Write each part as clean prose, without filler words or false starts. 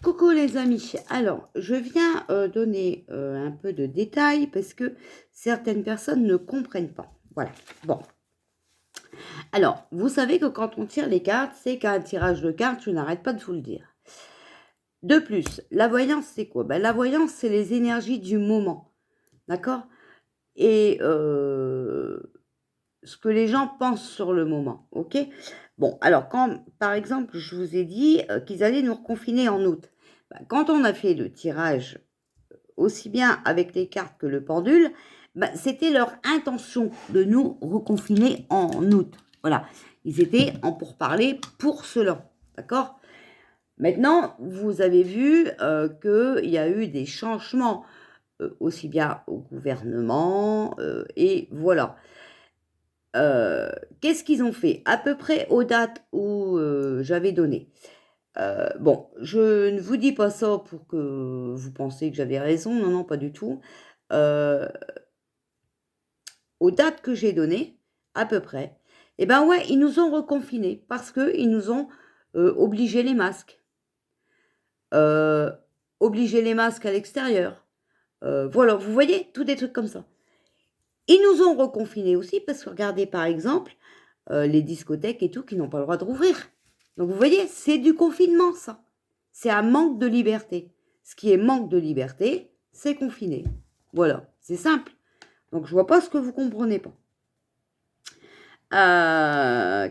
Coucou les amis, alors je viens donner un peu de détails parce que certaines personnes ne comprennent pas. Voilà, bon. Alors, vous savez que quand on tire les cartes, c'est qu'un tirage de cartes, je n'arrête pas de vous le dire. De plus, la voyance, c'est quoi? La voyance, c'est les énergies du moment, d'accord? Et ce que les gens pensent sur le moment, ok? Bon, alors quand, par exemple, je vous ai dit qu'ils allaient nous reconfiner en août, quand on a fait le tirage aussi bien avec les cartes que le pendule, c'était leur intention de nous reconfiner en août. Voilà, ils étaient en pourparlers pour cela, d'accord? Maintenant, vous avez vu qu'il y a eu des changements aussi bien au gouvernement, et voilà. Qu'est-ce qu'ils ont fait? À peu près aux dates où j'avais donné. Bon, je ne vous dis pas ça pour que vous pensiez que j'avais raison, non, non, pas du tout. Aux dates que j'ai données, à peu près, eh ben ouais, ils nous ont reconfinés parce qu'ils nous ont obligé les masques. Euh, obligé les masques à l'extérieur. Voilà, vous voyez, tous des trucs comme ça. Ils nous ont reconfinés aussi parce que regardez par exemple les discothèques et tout qui n'ont pas le droit de rouvrir. Donc vous voyez, c'est du confinement ça. C'est un manque de liberté. Ce qui est manque de liberté, c'est confiné. Voilà, c'est simple. Donc je vois pas ce que vous comprenez pas.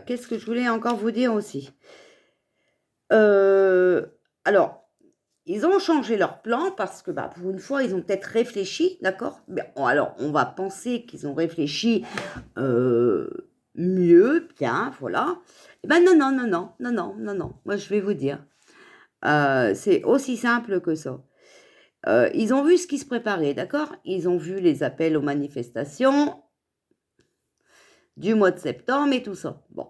Qu'est-ce que je voulais encore vous dire aussi? Alors, ils ont changé leur plan parce que, pour une fois, ils ont peut-être réfléchi, d'accord? Alors, on va penser qu'ils ont réfléchi mieux, bien, voilà. Non, non, non, non, non, non, non, non. Moi, je vais vous dire. C'est aussi simple que ça. Ils ont vu ce qui se préparait, d'accord? Ils ont vu les appels aux manifestations du mois de septembre et tout ça. Bon.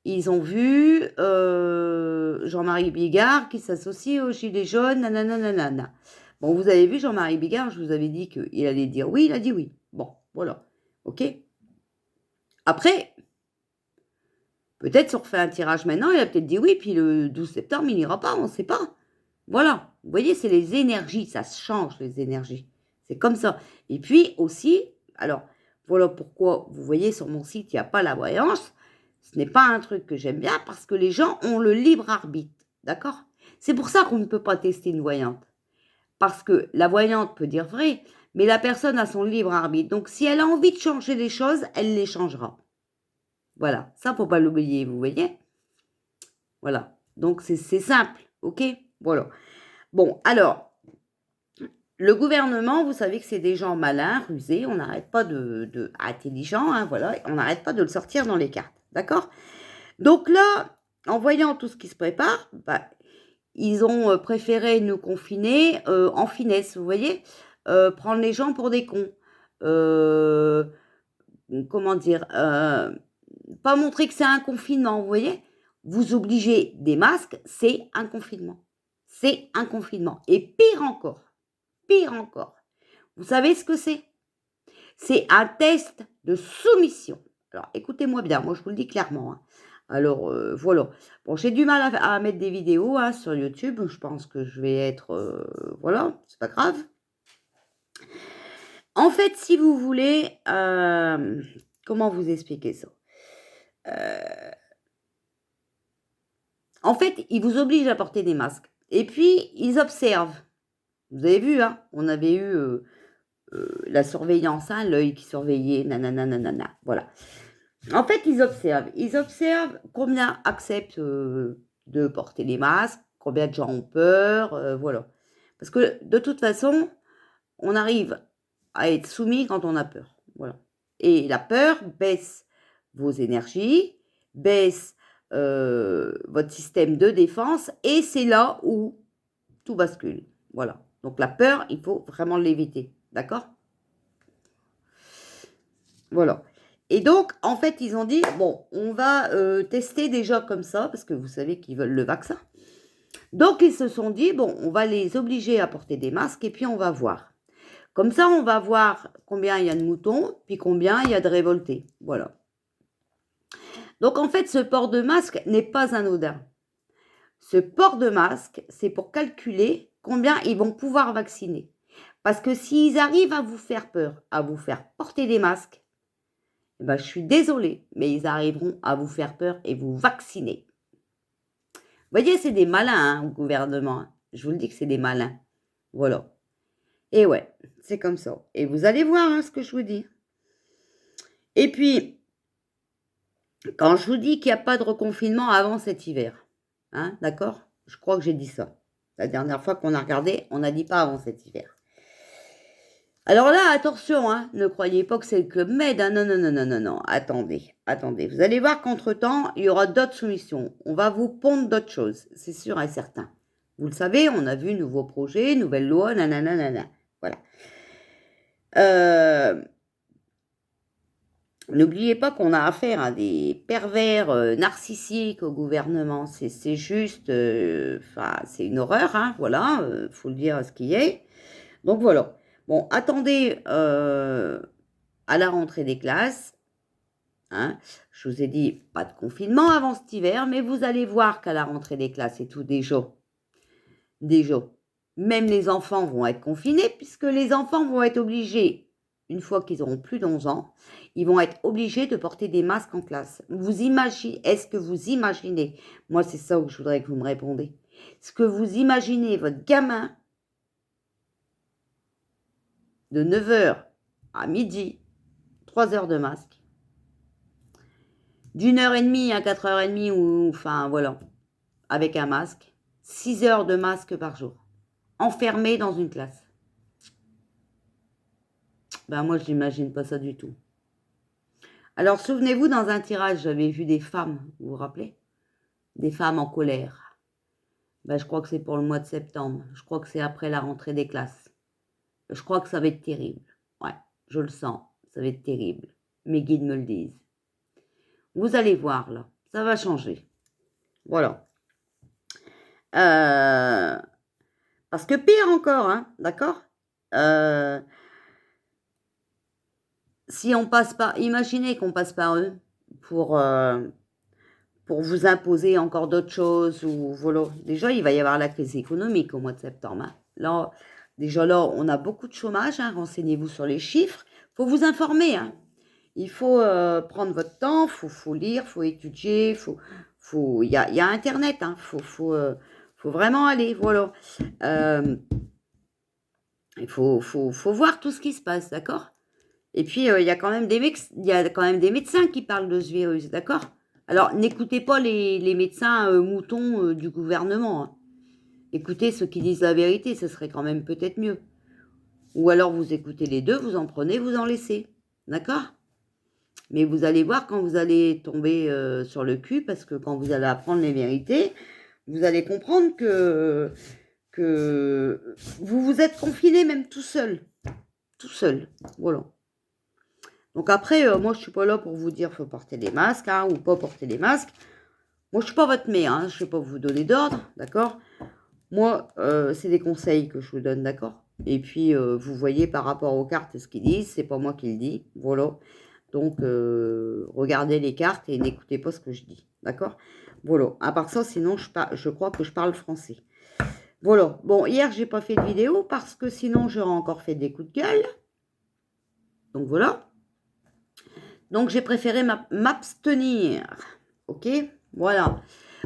Ils ont vu Jean-Marie Bigard qui s'associe aux Gilets jaunes, nanana, nanana. Bon, vous avez vu Jean-Marie Bigard, je vous avais dit qu'il allait dire oui, il a dit oui. Bon, voilà. OK? Après, peut-être si on refait un tirage maintenant, il a peut-être dit oui, puis le 12 septembre, il n'ira pas, on ne sait pas. Voilà. Vous voyez, c'est les énergies, ça se change, les énergies. C'est comme ça. Et puis aussi, alors, voilà pourquoi, vous voyez, sur mon site, il n'y a pas la voyance. Ce n'est pas un truc que j'aime bien parce que les gens ont le libre arbitre. D'accord? C'est pour ça qu'on ne peut pas tester une voyante. Parce que la voyante peut dire vrai, mais la personne a son libre arbitre. Donc, si elle a envie de changer les choses, elle les changera. Voilà. Ça, faut pas l'oublier, vous voyez? Voilà. Donc, c'est simple. OK? Voilà. Bon, alors, le gouvernement, vous savez que c'est des gens malins, rusés, on n'arrête pas intelligents, hein, voilà, on n'arrête pas de le sortir dans les cartes, d'accord? Donc là, en voyant tout ce qui se prépare, ils ont préféré nous confiner en finesse, vous voyez? Prendre les gens pour des cons. Euh, comment dire? Pas montrer que c'est un confinement, vous voyez? Vous obligez des masques, c'est un confinement. C'est un confinement. Et pire encore, vous savez ce que c'est? C'est un test de soumission. Alors, écoutez-moi bien, moi je vous le dis clairement, hein. Alors, voilà. Bon, j'ai du mal à mettre des vidéos hein, sur YouTube. Je pense que je vais être... voilà, c'est pas grave. En fait, si vous voulez... comment vous expliquer ça? En fait, ils vous obligent à porter des masques. Et puis, ils observent. Vous avez vu, hein, on avait eu la surveillance, hein, l'œil qui surveillait, nanana, nanana. Voilà. En fait, ils observent. Ils observent combien acceptent de porter les masques, combien de gens ont peur, voilà. Parce que de toute façon, on arrive à être soumis quand on a peur. Voilà. Et la peur baisse vos énergies, baisse votre système de défense, et c'est là où tout bascule. Voilà. Donc la peur, il faut vraiment l'éviter. D'accord? Voilà. Et donc, en fait, ils ont dit, bon, on va tester déjà comme ça, parce que vous savez qu'ils veulent le vaccin. Donc, ils se sont dit, bon, on va les obliger à porter des masques, et puis on va voir. Comme ça, on va voir combien il y a de moutons, puis combien il y a de révoltés. Voilà. Donc, en fait, ce port de masque n'est pas anodin. Ce port de masque, c'est pour calculer combien ils vont pouvoir vacciner. Parce que s'ils arrivent à vous faire peur, à vous faire porter des masques, eh ben, je suis désolée, mais ils arriveront à vous faire peur et vous vacciner. Vous voyez, c'est des malins hein, au gouvernement. Je vous le dis que c'est des malins. Voilà. Et ouais, c'est comme ça. Et vous allez voir hein, ce que je vous dis. Et puis, quand je vous dis qu'il n'y a pas de reconfinement avant cet hiver, hein, d'accord? Je crois que j'ai dit ça. La dernière fois qu'on a regardé, on n'a dit pas avant cet hiver. Alors là, attention, hein, ne croyez pas que c'est le Club Med. Hein, non, non, non, non, non, non. Attendez, attendez. Vous allez voir qu'entre-temps, il y aura d'autres soumissions. On va vous pondre d'autres choses, c'est sûr et certain. Vous le savez, on a vu nouveaux projets, nouvelles lois, nanana, nanana. Voilà. N'oubliez pas qu'on a affaire à des pervers narcissiques au gouvernement. C'est juste, c'est une horreur, hein, voilà, faut le dire ce qui est. Donc voilà. Bon, attendez à la rentrée des classes. Hein. Je vous ai dit, pas de confinement avant cet hiver, mais vous allez voir qu'à la rentrée des classes et tout, déjà, même les enfants vont être confinés, puisque les enfants vont être obligés, une fois qu'ils auront plus d'11 ans, ils vont être obligés de porter des masques en classe. Vous imaginez, est-ce que vous imaginez, moi c'est ça que je voudrais que vous me répondez, est-ce que vous imaginez votre gamin de 9h à midi, 3 heures de masque, d'1h30 à 4h30, ou enfin voilà, avec un masque, 6 heures de masque par jour, enfermé dans une classe. Ben moi, je n'imagine pas ça du tout. Alors, souvenez-vous, dans un tirage, j'avais vu des femmes, vous vous rappelez? Des femmes en colère. Ben, je crois que c'est pour le mois de septembre. Je crois que c'est après la rentrée des classes. Je crois que ça va être terrible. Ouais, je le sens. Ça va être terrible. Mes guides me le disent. Vous allez voir, là. Ça va changer. Voilà. Parce que pire encore, hein, d'accord? Si on passe par... Imaginez qu'on passe par eux pour vous imposer encore d'autres choses. Ou voilà. Déjà, il va y avoir la crise économique au mois de septembre. Hein. Là, déjà là, on a beaucoup de chômage. Hein. Renseignez-vous sur les chiffres. Il faut vous informer. Hein. Il faut prendre votre temps. Faut lire, faut étudier. Il y a Internet. Hein. Faut vraiment aller. Voilà. Il faut voir tout ce qui se passe, d'accord? Et puis, il y a quand même des médecins qui parlent de ce virus, d'accord? Alors, n'écoutez pas les médecins moutons du gouvernement. Hein. Écoutez ceux qui disent la vérité, ce serait quand même peut-être mieux. Ou alors, vous écoutez les deux, vous en prenez, vous en laissez. D'accord? Mais vous allez voir quand vous allez tomber sur le cul, parce que quand vous allez apprendre les vérités, vous allez comprendre que vous vous êtes confiné même tout seul. Tout seul. Voilà. Donc après, moi, je ne suis pas là pour vous dire qu'il faut porter des masques hein, ou pas porter des masques. Moi, je ne suis pas votre mère, hein, je ne vais pas vous donner d'ordre, d'accord? Moi, c'est des conseils que je vous donne, d'accord? Et puis, vous voyez par rapport aux cartes ce qu'ils disent, c'est pas moi qui le dis, voilà. Donc, regardez les cartes et n'écoutez pas ce que je dis, d'accord? Voilà, à part ça, sinon, je crois que je parle français. Voilà, bon, hier, j'ai pas fait de vidéo parce que sinon, j'aurais encore fait des coups de gueule. Donc, voilà. Donc, j'ai préféré m'abstenir. Ok? Voilà.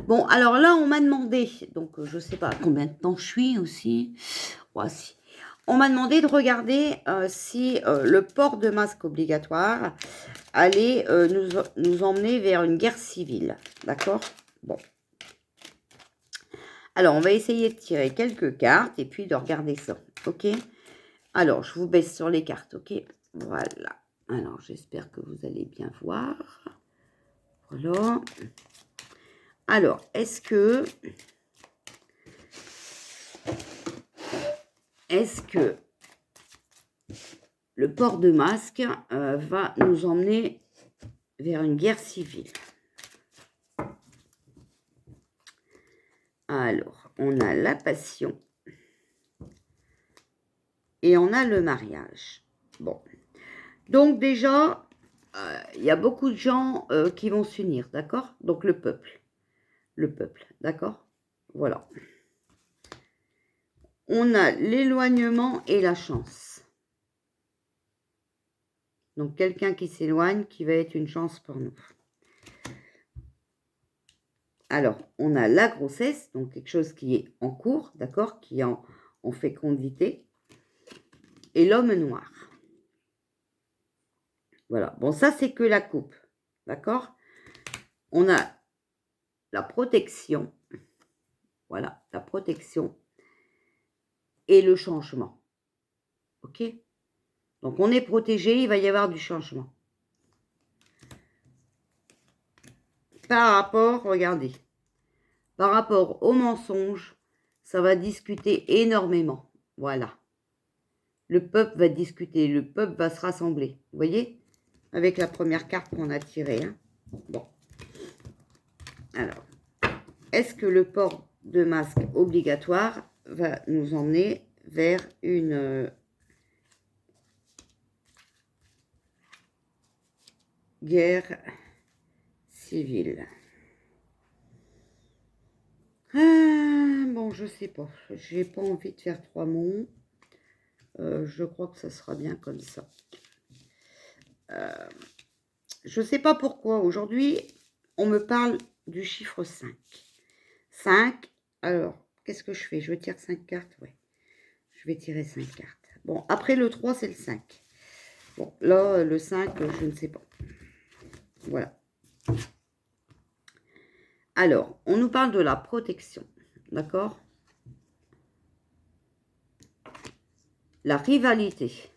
Bon, alors là, on m'a demandé, donc je ne sais pas combien de temps je suis aussi. Voici. On m'a demandé de regarder si le port de masque obligatoire allait nous emmener vers une guerre civile. D'accord? Bon. Alors, on va essayer de tirer quelques cartes et puis de regarder ça. Ok? Alors, je vous baisse sur les cartes. Ok? Voilà. Alors, j'espère que vous allez bien voir. Voilà. Alors, est-ce que le port de masque va nous emmener vers une guerre civile? Alors, on a la passion et on a le mariage. Bon. Donc déjà, il y a beaucoup de gens qui vont s'unir, d'accord? Donc le peuple, d'accord? Voilà. On a l'éloignement et la chance. Donc, quelqu'un qui s'éloigne, qui va être une chance pour nous. Alors, on a la grossesse, donc quelque chose qui est en cours, d'accord, qui est en fécondité. Et l'homme noir. Voilà. Bon, ça, c'est que la coupe, d'accord. On a la protection. Voilà, la protection et le changement. OK? Donc, on est protégé, il va y avoir du changement. Par rapport, regardez, par rapport au mensonge, ça va discuter énormément. Voilà. Le peuple va discuter, le peuple va se rassembler. Vous voyez? Avec la première carte qu'on a tirée. Hein. Bon. Alors, est-ce que le port de masque obligatoire va nous emmener vers une guerre civile? Bon, je sais pas. J'ai pas envie de faire 3 mots. Je crois que ça sera bien comme ça. Je sais pas pourquoi. Aujourd'hui, on me parle du chiffre 5. 5. Alors, qu'est-ce que je fais? Je tire 5 cartes? Ouais. Je vais tirer 5 cartes. Bon, après le 3, c'est le 5. Bon, là, le 5, je ne sais pas. Voilà. Alors, on nous parle de la protection. D'accord? La rivalité.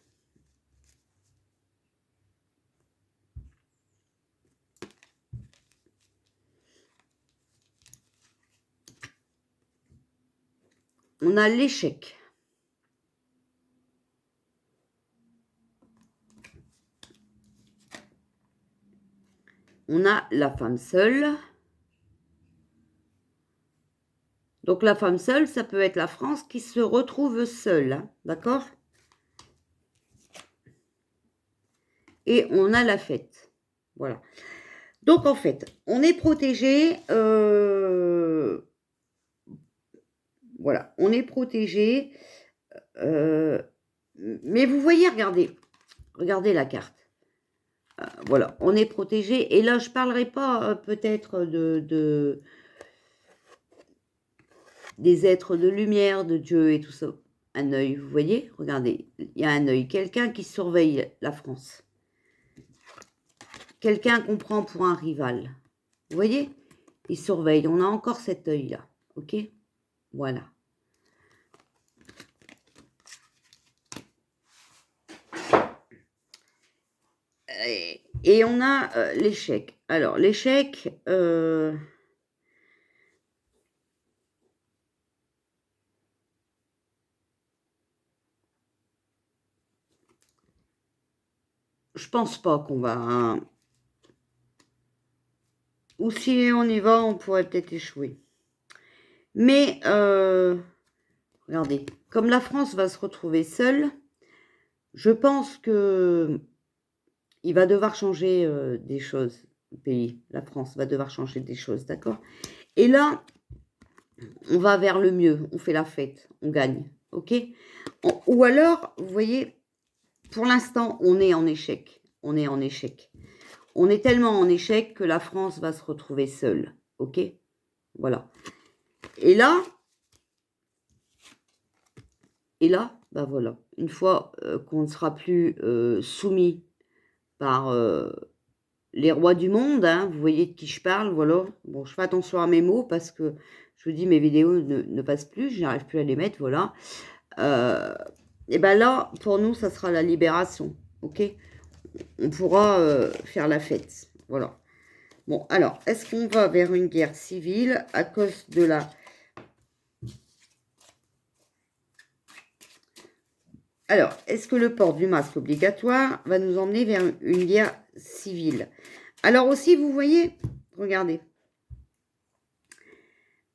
On a l'échec. On a la femme seule. Donc, la femme seule, ça peut être la France qui se retrouve seule. Hein, d'accord? Et on a la fête. Voilà. Donc, en fait, on est protégé. Voilà, on est protégé. Mais vous voyez, regardez la carte. Voilà, on est protégé. Et là, je ne parlerai pas peut-être des êtres de lumière, de Dieu et tout ça. Un œil, vous voyez? Regardez, il y a un œil. Quelqu'un qui surveille la France. Quelqu'un qu'on prend pour un rival. Vous voyez? Il surveille. On a encore cet œil-là. OK? Voilà. Et on a l'échec. Alors, l'échec... je pense pas qu'on va... Ou si on y va, on pourrait peut-être échouer. Mais, regardez, comme la France va se retrouver seule, je pense que il va devoir changer des choses, le pays. La France va devoir changer des choses, d'accord? Et là, on va vers le mieux, on fait la fête, on gagne, ok? Ou alors, vous voyez, pour l'instant, on est en échec. On est en échec. On est tellement en échec que la France va se retrouver seule. OK? Voilà. Et là, ben voilà. Une fois qu'on ne sera plus soumis par les rois du monde, hein, vous voyez de qui je parle, voilà. Bon, je fais attention à mes mots parce que je vous dis, mes vidéos ne passent plus, je n'arrive plus à les mettre, voilà. Et ben là, pour nous, ça sera la libération. OK? On pourra faire la fête. Voilà. Bon, alors, est-ce qu'on va vers une guerre civile à cause de la... Alors, est-ce que le port du masque obligatoire va nous emmener vers une guerre civile? Alors aussi, vous voyez, regardez.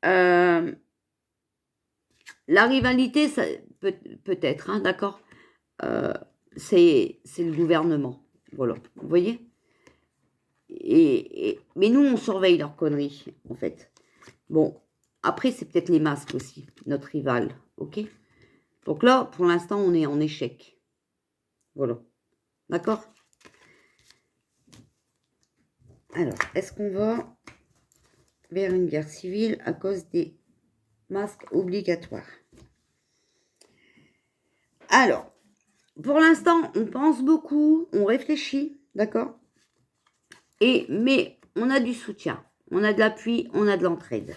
La rivalité, ça peut-être, hein, d'accord, c'est le gouvernement. Voilà, vous voyez? Mais nous, on surveille leurs conneries, en fait. Bon, Après, c'est peut-être les masques aussi, notre rival, ok? Donc là, pour l'instant, on est en échec. Voilà. D'accord? Alors, est-ce qu'on va vers une guerre civile à cause des masques obligatoires? Alors, pour l'instant, on pense beaucoup, on réfléchit, d'accord? Mais on a du soutien, on a de l'appui, on a de l'entraide.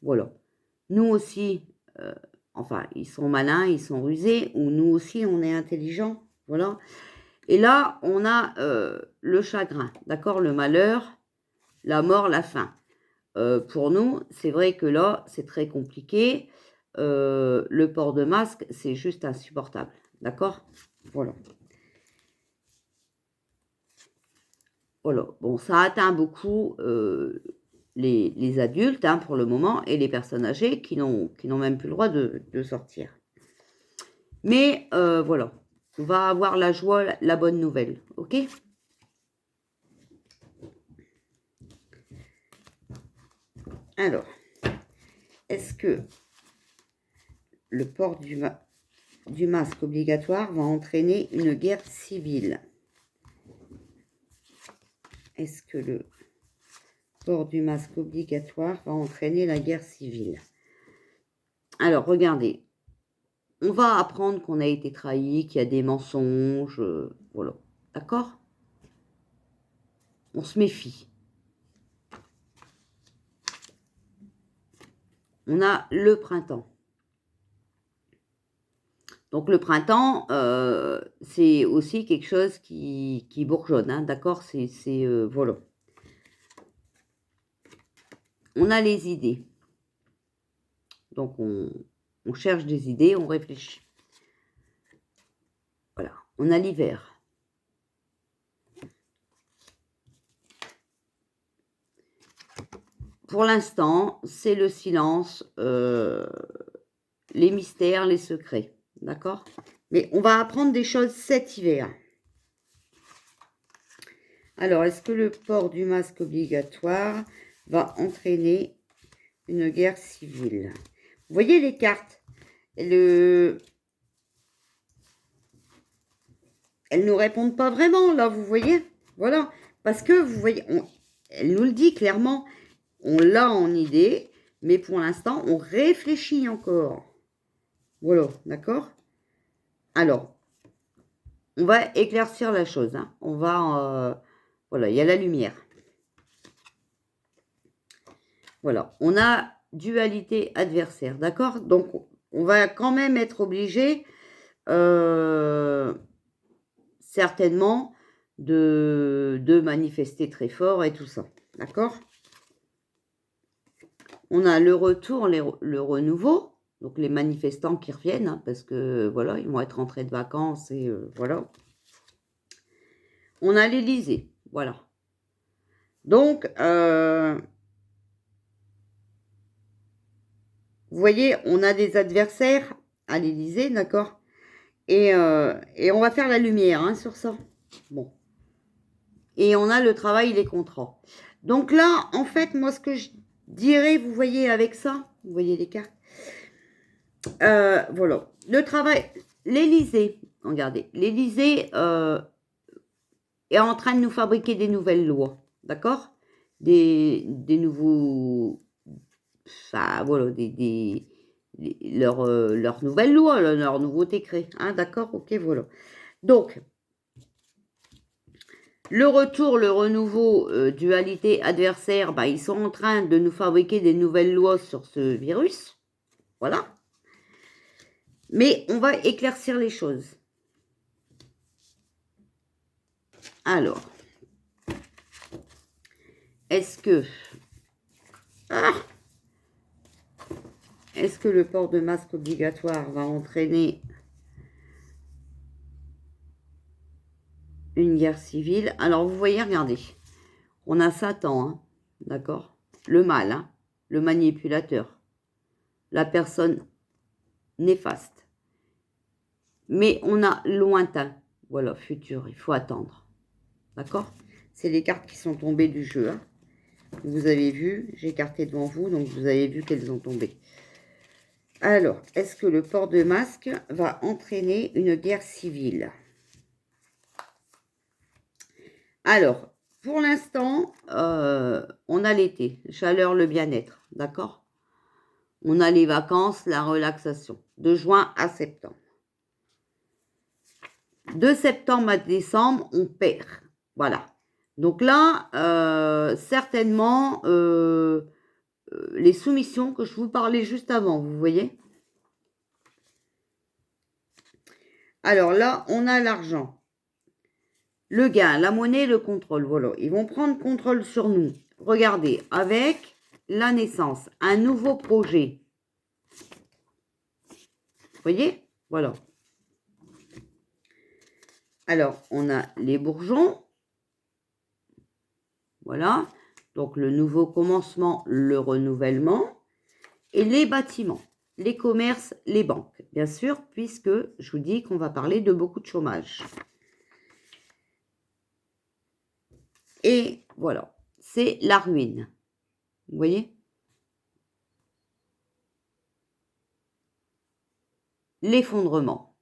Voilà. Nous aussi, enfin, ils sont malins, ils sont rusés, ou nous aussi, on est intelligents, voilà. Et là, on a le chagrin, d'accord? Le malheur, la mort, la faim. Pour nous, c'est vrai que là, c'est très compliqué. Le port de masque, c'est juste insupportable, d'accord? Voilà. Voilà. Bon, ça atteint beaucoup les adultes, hein, pour le moment, et les personnes âgées qui n'ont même plus le droit de sortir. Mais voilà, on va avoir la joie, la bonne nouvelle, ok? Alors, est-ce que le port du masque obligatoire va entraîner une guerre civile? Est-ce que le port du masque obligatoire va entraîner la guerre civile? Alors, regardez. On va apprendre qu'on a été trahi, qu'il y a des mensonges, voilà. D'accord? On se méfie. On a le printemps. Donc, le printemps, c'est aussi quelque chose qui bourgeonne, hein, d'accord? C'est voilà. On a les idées. Donc, on cherche des idées, on réfléchit. Voilà. On a l'hiver. Pour l'instant, c'est le silence, les mystères, les secrets. D'accord? Mais on va apprendre des choses cet hiver. Alors, est-ce que le port du masque obligatoire va entraîner une guerre civile? Vous voyez les cartes? Elles nous répondent pas vraiment, là, vous voyez? Voilà. Parce que, vous voyez, elle nous le dit clairement. On l'a en idée, mais pour l'instant, on réfléchit encore. Voilà, d'accord? Alors, on va éclaircir la chose, hein. On va... voilà, il y a la lumière. Voilà, on a dualité adversaire, d'accord? Donc, on va quand même être obligé, certainement, de manifester très fort et tout ça, d'accord? On a le retour, le renouveau, donc les manifestants qui reviennent, hein, parce que, voilà, ils vont être rentrés de vacances et voilà. On a l'Élysée, voilà. Donc, vous voyez, on a des adversaires à l'Élysée, d'accord? Et on va faire la lumière, hein, sur ça. Bon. Et on a le travail, les contrats. Donc là, en fait, moi, ce que je dirais, vous voyez, avec ça, vous voyez les cartes, voilà. Le travail, l'Élysée, regardez, l'Élysée est en train de nous fabriquer des nouvelles lois, d'accord? Des nouveaux... Enfin, voilà, leurs nouvelles lois, leurs nouveaux décrets, hein, d'accord? Ok, voilà. Donc, le retour, le renouveau, dualité adversaire, bah, ils sont en train de nous fabriquer des nouvelles lois sur ce virus. Voilà. Mais on va éclaircir les choses. Alors, est-ce que le port de masque obligatoire va entraîner une guerre civile? Alors, vous voyez, regardez. On a Satan, hein, d'accord? Le mal, hein, le manipulateur, la personne néfaste. Mais on a lointain, voilà, futur, il faut attendre. D'accord? C'est les cartes qui sont tombées du jeu, hein. Vous avez vu, j'ai écarté devant vous, donc vous avez vu qu'elles ont tombé. Alors, est-ce que le port de masque va entraîner une guerre civile? Alors, pour l'instant, on a l'été, chaleur, le bien-être, d'accord? On a les vacances, la relaxation, de juin à septembre. De septembre à décembre, on perd, voilà. Donc là, certainement, les soumissions que je vous parlais juste avant, vous voyez? Alors là, on a l'argent. Le gain, la monnaie, le contrôle, voilà. Ils vont prendre contrôle sur nous. Regardez, avec la naissance, un nouveau projet. Vous voyez? Voilà. Alors, on a les bourgeons. Voilà. Donc, le nouveau commencement, le renouvellement. Et les bâtiments, les commerces, les banques. Bien sûr, puisque je vous dis qu'on va parler de beaucoup de chômage. Et voilà, c'est la ruine. Vous voyez? L'effondrement.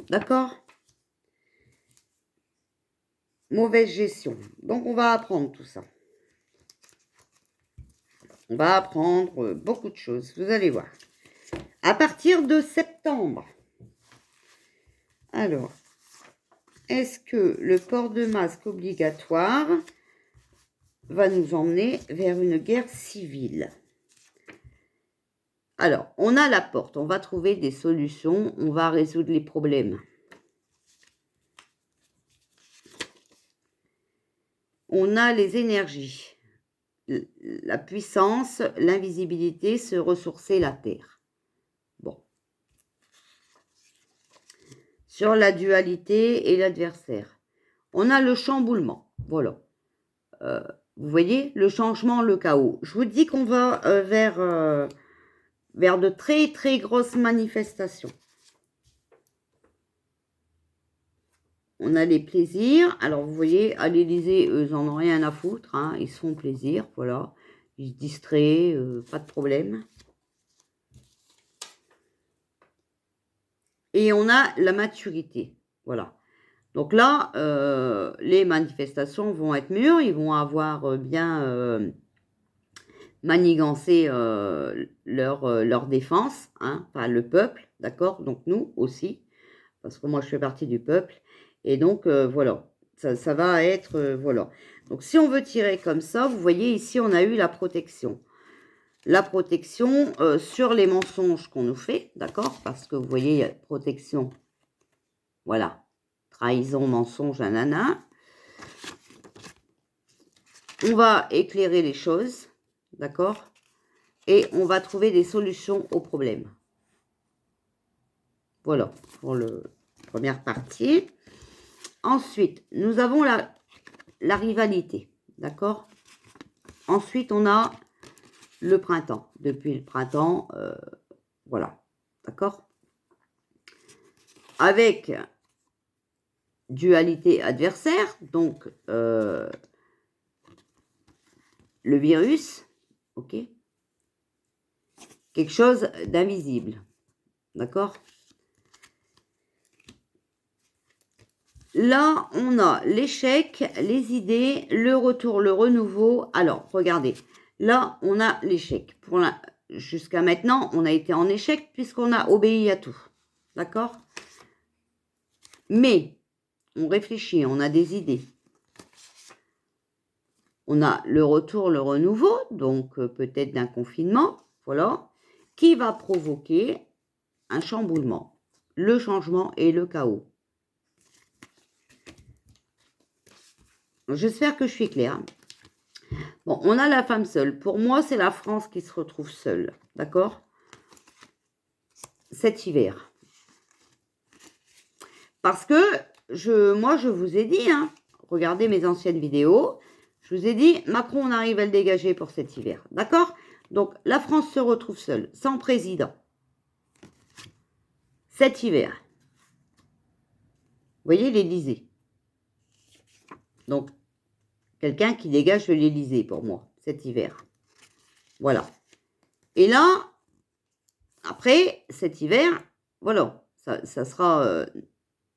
D'accord? Mauvaise gestion. Donc, on va apprendre tout ça. On va apprendre beaucoup de choses, vous allez voir. À partir de septembre. Alors, est-ce que le port de masque obligatoire va nous emmener vers une guerre civile? Alors, on a la porte, on va trouver des solutions, on va résoudre les problèmes. On a les énergies, la puissance, l'invisibilité, se ressourcer la terre. Bon. Sur la dualité et l'adversaire. On a le chamboulement, voilà. Vous voyez, le changement, le chaos. Je vous dis qu'on va vers de très très grosses manifestations. On a les plaisirs. Alors, vous voyez, à l'Élysée, eux, ils n'en ont rien à foutre. Hein, ils se font plaisir, voilà. Ils se distraient, pas de problème. Et on a la maturité, voilà. Donc là, les manifestations vont être mûres. Ils vont avoir bien manigancé leur défense, hein, enfin le peuple, d'accord? Donc nous aussi, parce que moi je fais partie du peuple. Et donc, voilà, ça va être, voilà. Donc, si on veut tirer comme ça, vous voyez ici, on a eu la protection. La protection sur les mensonges qu'on nous fait, d'accord? Parce que vous voyez, il y a protection, voilà. Trahison, mensonge, nanana. On va éclairer les choses, d'accord? Et on va trouver des solutions aux problèmes. Voilà, pour la première partie. Ensuite, nous avons la rivalité, d'accord? Ensuite, on a le printemps. Depuis le printemps, voilà, d'accord? Avec dualité adversaire, donc le virus, ok? Quelque chose d'invisible, d'accord? Là, on a l'échec, les idées, le retour, le renouveau. Alors, regardez, là, on a l'échec. Jusqu'à maintenant, on a été en échec puisqu'on a obéi à tout. D'accord? Mais, on réfléchit, on a des idées. On a le retour, le renouveau, donc peut-être d'un confinement, voilà, qui va provoquer un chamboulement, le changement et le chaos. J'espère que je suis claire. Bon, on a la femme seule. Pour moi, c'est la France qui se retrouve seule. D'accord? Cet hiver. Parce que, moi, je vous ai dit, hein, regardez mes anciennes vidéos, je vous ai dit, Macron, on arrive à le dégager pour cet hiver. D'accord? Donc, la France se retrouve seule, sans président. Cet hiver. Vous voyez l'Élysée. Donc, Quelqu'un qui dégage de l'Élysée pour moi, cet hiver. Voilà. Et là, après, cet hiver, voilà, ça sera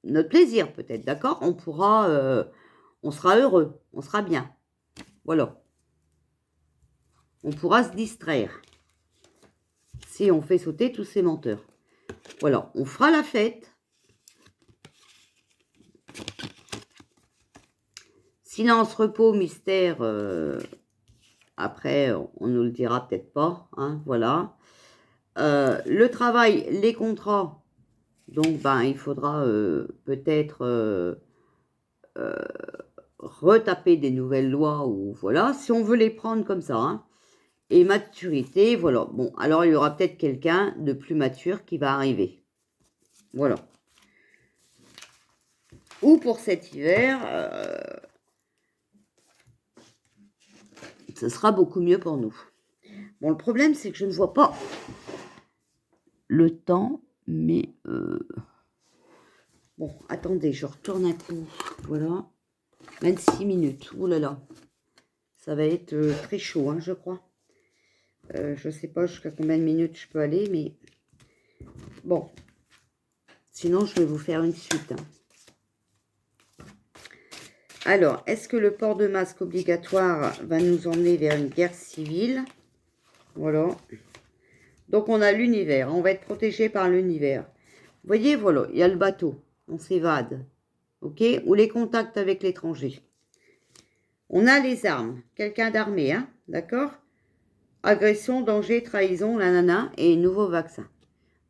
notre plaisir peut-être, d'accord? On sera heureux, on sera bien. Voilà. On pourra se distraire si on fait sauter tous ces menteurs. Voilà, on fera la fête. Silence, repos, mystère, après, on nous le dira peut-être pas, hein, voilà. Le travail, les contrats, donc ben, il faudra peut-être retaper des nouvelles lois, ou voilà, si on veut les prendre comme ça, hein. Et maturité, voilà. Bon, alors il y aura peut-être quelqu'un de plus mature qui va arriver. Voilà. Ou pour cet hiver, ce sera beaucoup mieux pour nous. Bon, le problème, c'est que je ne vois pas le temps, mais... Bon, attendez, je retourne un coup. Voilà. 26 minutes. Ouh là là. Ça va être très chaud, hein, je crois. Je sais pas jusqu'à combien de minutes je peux aller, mais... Bon. Sinon, je vais vous faire une suite. Hein. Alors, est-ce que le port de masque obligatoire va nous emmener vers une guerre civile? Voilà. Donc, on a l'univers. On va être protégé par l'univers. Vous voyez, voilà, il y a le bateau. On s'évade. OK? Ou les contacts avec l'étranger. On a les armes. Quelqu'un d'armé, hein? D'accord? Agression, danger, trahison, nanana, et nouveau vaccin.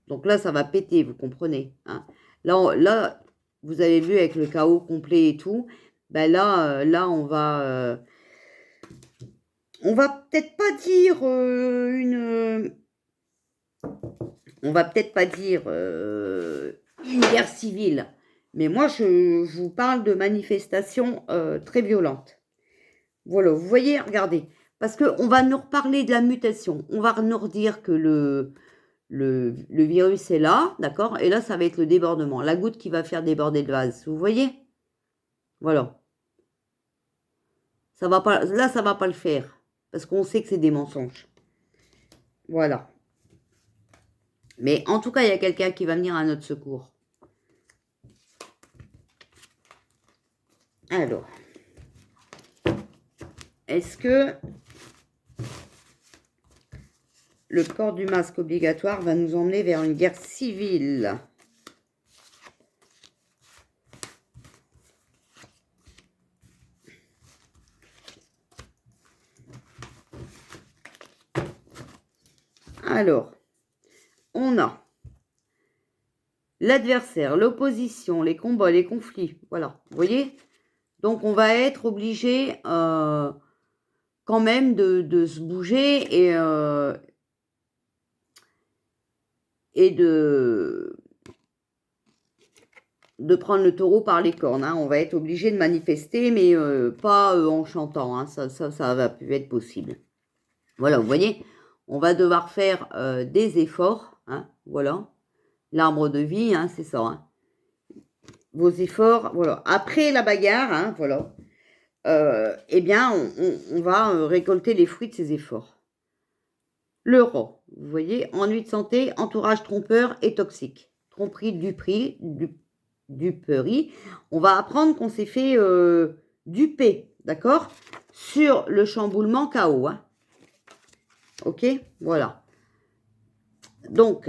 Donc là, ça va péter, vous comprenez. Hein? Là, vous avez vu avec le chaos complet et tout. Ben là, on va peut-être pas dire on va peut-être pas dire une guerre civile. Mais moi, je vous parle de manifestations très violentes. Voilà, vous voyez, regardez. Parce qu'on va nous reparler de la mutation. On va nous redire que le virus est là, d'accord? Et là, ça va être le débordement. La goutte qui va faire déborder le vase. Vous voyez? Voilà. Ça va pas, là, ça va pas le faire. Parce qu'on sait que c'est des mensonges. Voilà. Mais en tout cas, il y a quelqu'un qui va venir à notre secours. Alors. Est-ce que le port du masque obligatoire va nous emmener vers une guerre civile? Alors, on a l'adversaire, l'opposition, les combats, les conflits. Voilà, vous voyez? Donc, on va être obligé quand même de se bouger et de prendre le taureau par les cornes. Hein. On va être obligé de manifester, mais pas en chantant. Hein. Ça va plus être possible. Voilà, vous voyez, on va devoir faire des efforts. Hein. Voilà, l'arbre de vie, hein, c'est ça. Hein. Vos efforts, voilà. Après la bagarre, hein, voilà. Eh bien, on va récolter les fruits de ces efforts. Le rat, vous voyez, ennui de santé, entourage trompeur et toxique. Tromperie, duperie. On va apprendre qu'on s'est fait duper, d'accord? Sur le chamboulement chaos. Hein. Ok, voilà. Donc,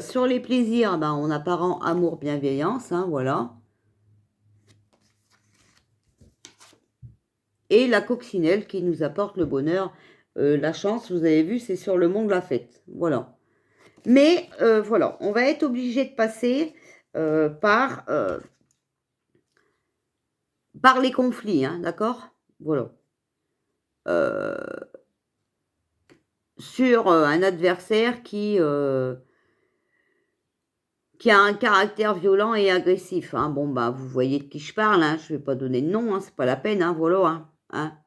sur les plaisirs, ben, on a parent, amour, bienveillance, hein, voilà. Et la coccinelle qui nous apporte le bonheur, la chance, vous avez vu, c'est sur le mont de la fête. Voilà. Mais, voilà, on va être obligé de passer par les conflits, hein, d'accord? Voilà. Sur un adversaire qui a un caractère violent et agressif. Hein. Bon, bah, vous voyez de qui je parle. Hein. Je ne vais pas donner de nom, hein, c'est pas la peine. Hein, voilà. Hein. Hein.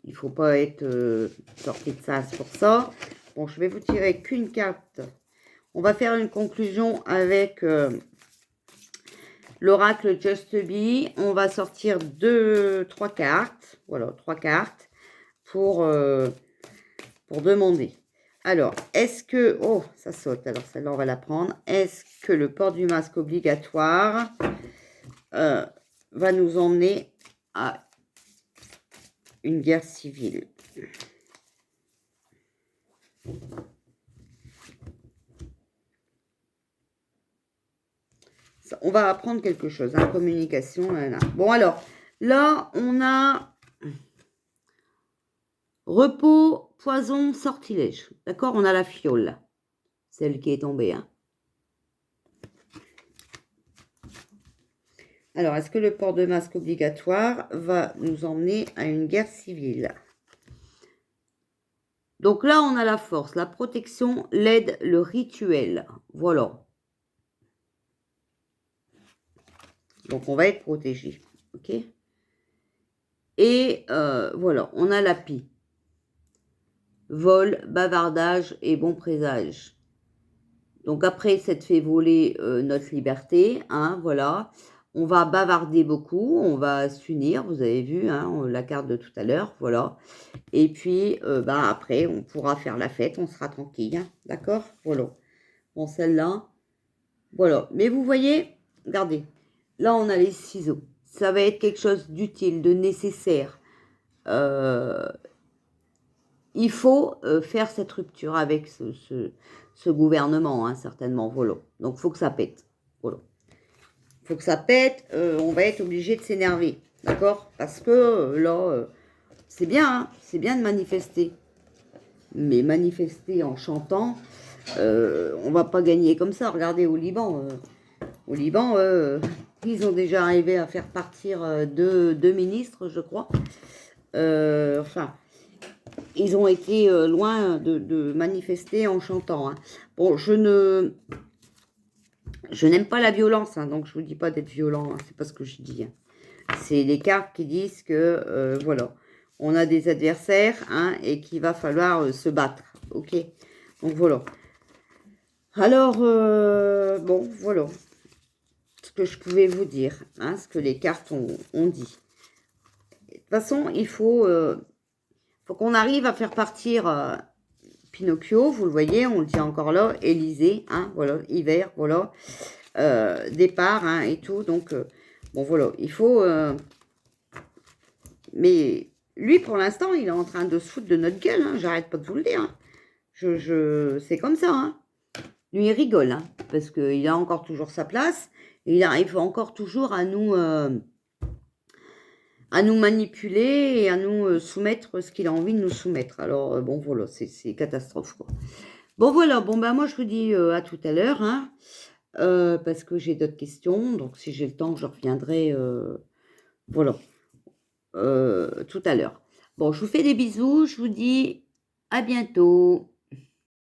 Il ne faut pas être sorti de ça pour ça. Bon, je vais vous tirer qu'une carte. On va faire une conclusion avec le l'oracle Just Be. On va sortir 3 cartes. Voilà, 3 cartes pour demander. Alors, est-ce que... Oh, ça saute. Alors, celle-là, on va la prendre. Est-ce que le port du masque obligatoire va nous emmener à une guerre civile? On va apprendre quelque chose, hein, communication. Là. Bon, alors, là, on a repos, poison, sortilège. D'accord? On a la fiole, celle qui est tombée. Hein. Alors, est-ce que le port de masque obligatoire va nous emmener à une guerre civile? Donc là, on a la force, la protection, l'aide, le rituel. Voilà. Donc, on va être protégé. OK? Et voilà, on a la pie. Vol, bavardage et bon présage. Donc, après s'être fait voler notre liberté, hein, voilà, on va bavarder beaucoup, on va s'unir, vous avez vu, hein, la carte de tout à l'heure, voilà. Et puis, après, on pourra faire la fête, on sera tranquille, hein, d'accord? Voilà. Bon, celle-là, voilà. Mais vous voyez, regardez, là, on a les ciseaux. Ça va être quelque chose d'utile, de nécessaire. Il faut faire cette rupture avec ce gouvernement, hein, certainement, voilà. Donc, il faut que ça pète, voilà. Il faut que ça pète, on va être obligé de s'énerver, d'accord? Parce que, là, c'est bien de manifester. Mais manifester en chantant, on va pas gagner comme ça. Regardez au Liban. Ils ont déjà arrivé à faire partir deux ministres, je crois. Ils ont été loin de manifester en chantant. Hein. Bon, je n'aime pas la violence, hein, donc je vous dis pas d'être violent, hein, c'est pas ce que je dis. Hein. C'est les cartes qui disent que, voilà, on a des adversaires, hein, et qu'il va falloir se battre, ok? Donc voilà. Alors, bon, voilà, ce que je pouvais vous dire, hein, ce que les cartes ont dit. De toute façon, il faut qu'on arrive à faire partir Pinocchio, vous le voyez, on le dit encore là, Élysée, hein, voilà, hiver, voilà, départ, hein, et tout, donc, bon, voilà, il faut... mais lui, pour l'instant, il est en train de se foutre de notre gueule, hein, j'arrête pas de vous le dire, hein. C'est comme ça, hein. Lui, il rigole, hein, parce qu'il a encore toujours sa place, et il arrive encore toujours à nous manipuler et à nous soumettre ce qu'il a envie de nous soumettre. Alors, bon, voilà, c'est catastrophe, quoi. Bon, voilà, bon, ben moi, je vous dis à tout à l'heure, hein, parce que j'ai d'autres questions, donc si j'ai le temps, je reviendrai, voilà, tout à l'heure. Bon, je vous fais des bisous, je vous dis à bientôt.